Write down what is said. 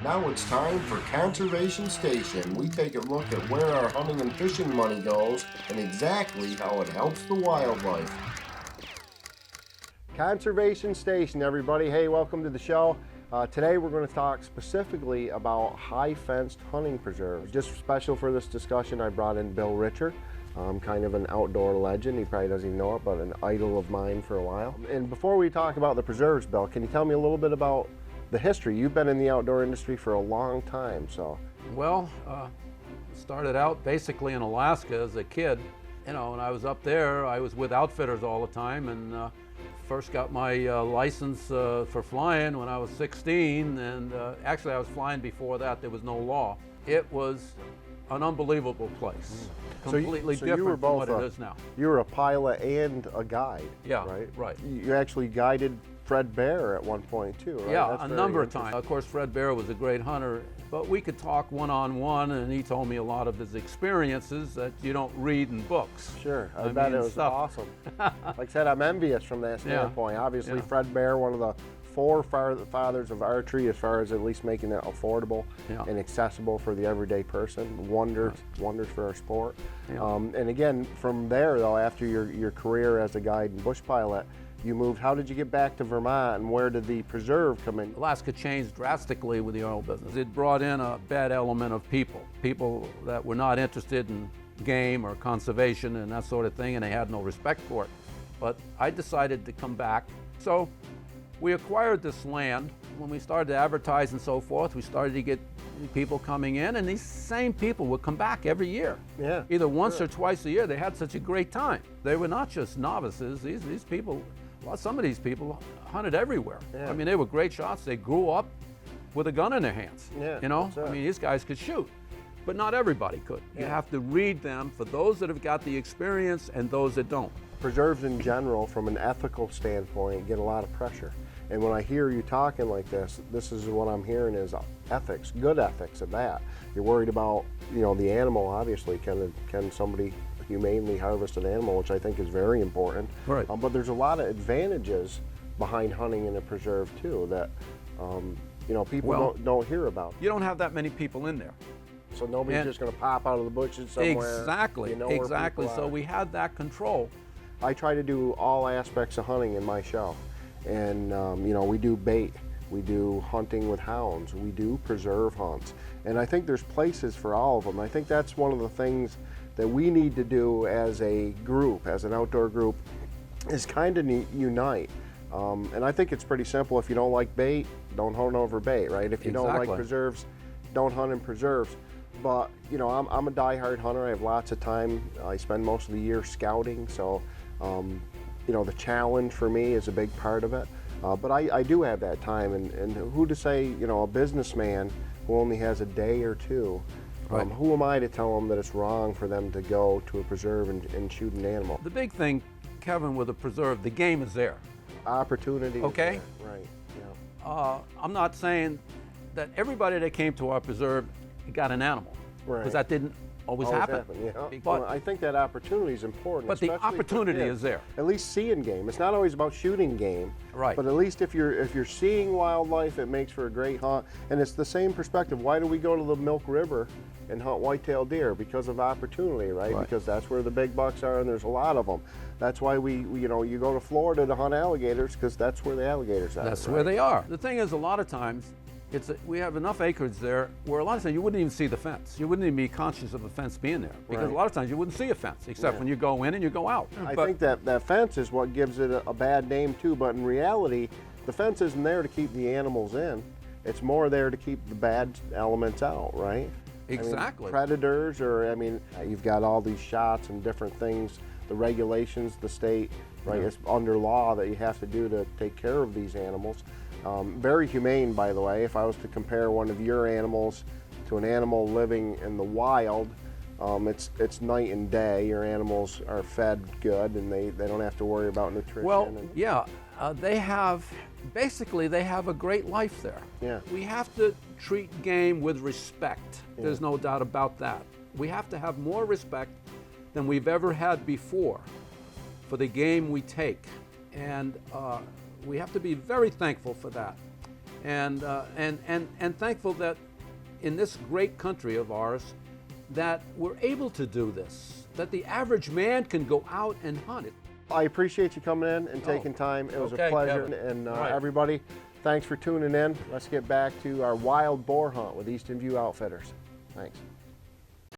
Now it's time for Conservation Station. We take a look at where our hunting and fishing money goes and exactly how it helps the wildlife. Conservation Station, everybody. Hey, welcome to the show. Today we're going to talk specifically about high-fenced hunting preserves. Just special for this discussion, I brought in Bill Richter. Kind of an outdoor legend. He probably doesn't even know it, but an idol of mine for a while. And before we talk about the preserves, Bill, can you tell me a little bit about the history? You've been in the outdoor industry for a long time, so. Well, started out basically in Alaska as a kid. You know, when I was up there, I was with outfitters all the time, and first got my license for flying when I was 16, and actually I was flying before that. There was no law. It was an unbelievable place. Completely different from what it is now. You were a pilot and a guide, yeah, right? Right. You actually guided Fred Bear at one point too, right? Yeah, a number of times. Of course, Fred Bear was a great hunter, but we could talk one-on-one, and he told me a lot of his experiences that you don't read in books. Sure, I bet it was awesome. Like I said, I'm envious from that standpoint. Yeah. Obviously, Yeah. Fred Bear, one of the fathers of archery as far as at least making it affordable and accessible for the everyday person. Wonders for our sport. Yeah. And again, from there though, after your career as a guide and bush pilot, you moved. How did you get back to Vermont, and where did the preserve come in? Alaska changed drastically with the oil business. It brought in a bad element of people that were not interested in game or conservation and that sort of thing, and they had no respect for it. But I decided to come back. So we acquired this land. When we started to advertise and so forth, we started to get people coming in, and these same people would come back every year. Yeah. Either once or twice a year. They had such a great time. They were not just novices. These people, well, some of these people hunted everywhere. Yeah. I mean, they were great shots. They grew up with a gun in their hands. Yeah, you know, that's it. I mean, these guys could shoot, but not everybody could. You have to read them for those that have got the experience and those that don't. Preserves in general, from an ethical standpoint, get a lot of pressure. And when I hear you talking like this is what I'm hearing is ethics, good ethics at that. You're worried about, you know, the animal, obviously. Can somebody humanely harvest an animal, which I think is very important. Right. But there's a lot of advantages behind hunting in a preserve too that, you know, people don't hear about. You don't have that many people in there. So nobody's just going to pop out of the bushes somewhere. Exactly, You know where exactly. people So are. we had that control. I try to do all aspects of hunting in my show. And, you know, we do bait, we do hunting with hounds, we do preserve hunts. And I think there's places for all of them. I think that's one of the things that we need to do as a group, as an outdoor group, is kind of unite. And I think it's pretty simple. If you don't like bait, don't hunt over bait, right? If you don't like preserves, don't hunt in preserves. But, you know, I'm a diehard hunter. I have lots of time. I spend most of the year scouting, so you know, the challenge for me is a big part of it. But I do have that time, and who to say, you know, a businessman who only has a day or two, who am I to tell them that it's wrong for them to go to a preserve and shoot an animal? The big thing, Kevin, with a preserve, the game is there. Opportunity is Okay. there. Right, yeah. I'm not saying that everybody that came to our preserve got an animal, Right. because that didn't always happen. Yeah. But, Well, I think that opportunity is important. but the especially for opportunity kids. is there. At least seeing game. It's not always about shooting game. Right. But at least if you're seeing wildlife, it makes for a great hunt. And it's the same perspective. Why do we go to the Milk River and hunt white-tailed deer? Because of opportunity, right? Because that's where the big bucks are, and there's a lot of them. That's why we you know, you go to Florida to hunt alligators, because that's where the alligators are. That's right? where they are. The thing is, a lot of times, we have enough acreage there where a lot of times you wouldn't even see the fence. You wouldn't even be conscious of a fence being there, because a lot of times you wouldn't see a fence except when you go in and you go out. I think that fence is what gives it a bad name too, but in reality, the fence isn't there to keep the animals in. It's more there to keep the bad elements out, right? Exactly. I mean, predators, or, I mean, you've got all these shots and different things, the regulations, the state, right? It's under law that you have to do to take care of these animals. Very humane, by the way. If I was to compare one of your animals to an animal living in the wild, it's night and day. Your animals are fed good, and they don't have to worry about nutrition. Well, yeah, they have a great life there. Yeah. We have to treat game with respect. There's no doubt about that. We have to have more respect than we've ever had before for the game we take, and we have to be very thankful for that. and thankful that in this great country of ours that we're able to do this, that the average man can go out and hunt it. I appreciate you coming in and taking time. It was okay, a pleasure. Kevin. And Right. everybody, thanks for tuning in. Let's get back to our wild boar hunt with Easton View Outfitters. Thanks.